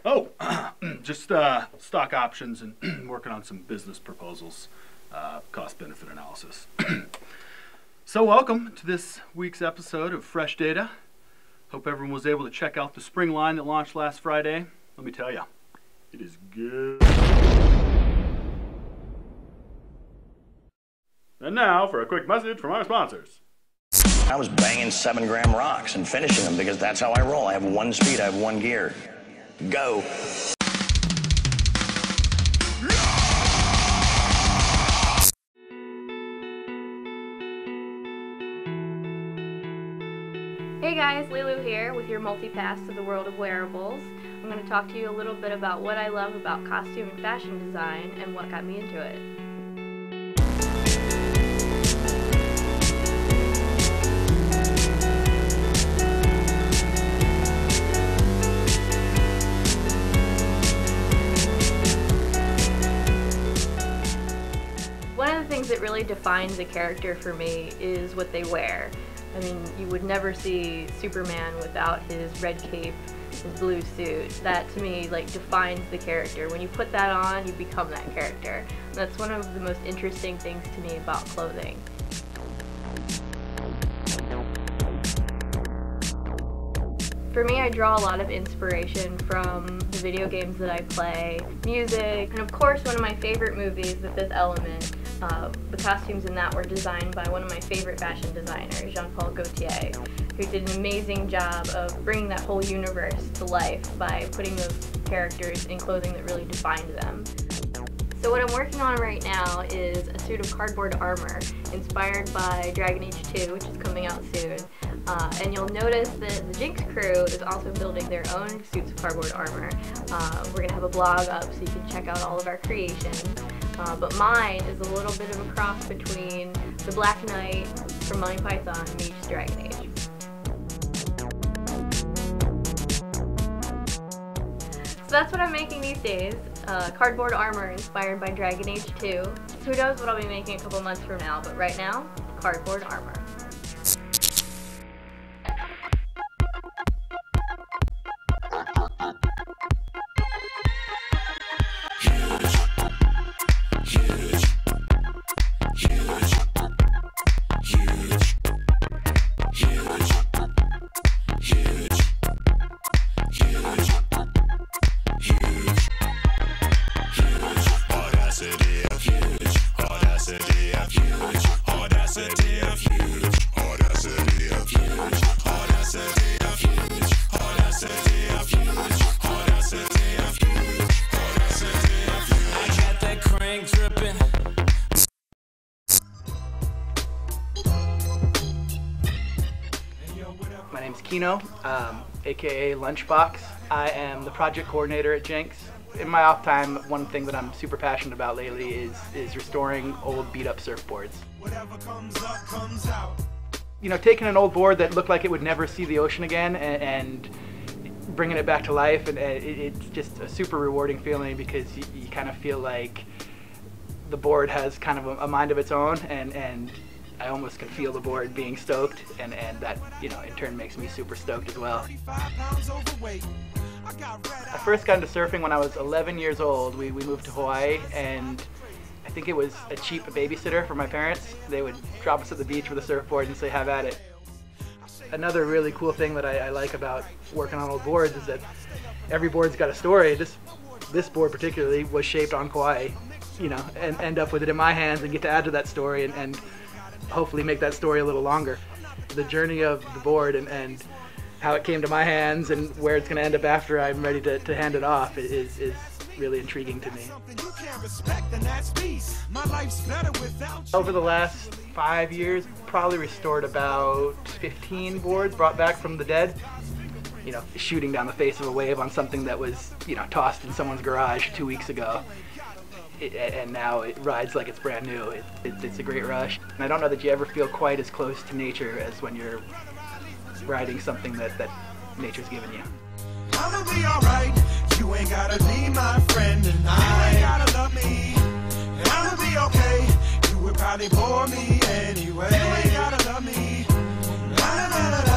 Oh, just stock options and working on some business proposals, cost-benefit analysis. So welcome to this week's episode of Fresh Data. Hope everyone was able to check out the spring line that launched last Friday. Let me tell you, it is good. And now for a quick message from our sponsors. I was banging 7-gram rocks and finishing them because that's how I roll. I have one speed, I have one gear. Go. Hey guys, Leeloo here with your multi-pass to the world of wearables. I'm going to talk to you a little bit about what I love about costume and fashion design and what got me into it. One of the things that really defines a character for me is what they wear. I mean, you would never see Superman without his red cape, his blue suit. That to me defines the character. When you put that on, you become that character. And that's one of the most interesting things to me about clothing. For me, I draw a lot of inspiration from the video games that I play, music, and of course one of my favorite movies, The Fifth Element. The costumes in that were designed by one of my favorite fashion designers, Jean-Paul Gaultier, who did an amazing job of bringing that whole universe to life by putting those characters in clothing that really defined them. So what I'm working on right now is a suit of cardboard armor inspired by Dragon Age 2, which is coming out soon. And you'll notice that the Jinx crew is also building their own suits of cardboard armor. We're going to have a blog up so you can check out all of our creations. But mine is a little bit of a cross between the Black Knight from Monty Python meets Dragon Age. So that's what I'm making these days. Cardboard armor inspired by Dragon Age 2. Who knows what I'll be making a couple months from now, but right now, cardboard armor. My name's Kino, aka Lunchbox. I am the project coordinator at Jinx. In my off time, one thing that I'm super passionate about lately is restoring old beat-up surfboards. Whatever comes up, comes out. You know, taking an old board that looked like it would never see the ocean again and bringing it back to life, and it's just a super rewarding feeling because you kind of feel like the board has kind of a mind of its own, and I almost can feel the board being stoked, and that, you know, in turn makes me super stoked as well. I first got into surfing when I was 11 years old. We moved to Hawaii, and I think it was a cheap babysitter for my parents. They would drop us at the beach with a surfboard and say, have at it. Another really cool thing that I like about working on old boards is that every board's got a story. This board particularly was shaped on Kauai, you know, and end up with it in my hands and get to add to that story and hopefully make that story a little longer. The journey of the board and how it came to my hands and where it's going to end up after I'm ready to hand it off is really intriguing to me. Over the last 5 years, probably restored about 15 boards brought back from the dead. You know, shooting down the face of a wave on something that was, you know, tossed in someone's garage 2 weeks ago. And now it rides like it's brand new. It's a great rush. And I don't know that you ever feel quite as close to nature as when you're riding something that nature's given you. I'ma be alright. You ain't gotta be my friend tonight. You ain't gotta love me. And I'ma be okay. You would probably bore me anyway. You ain't gotta love me. La, la, la, la.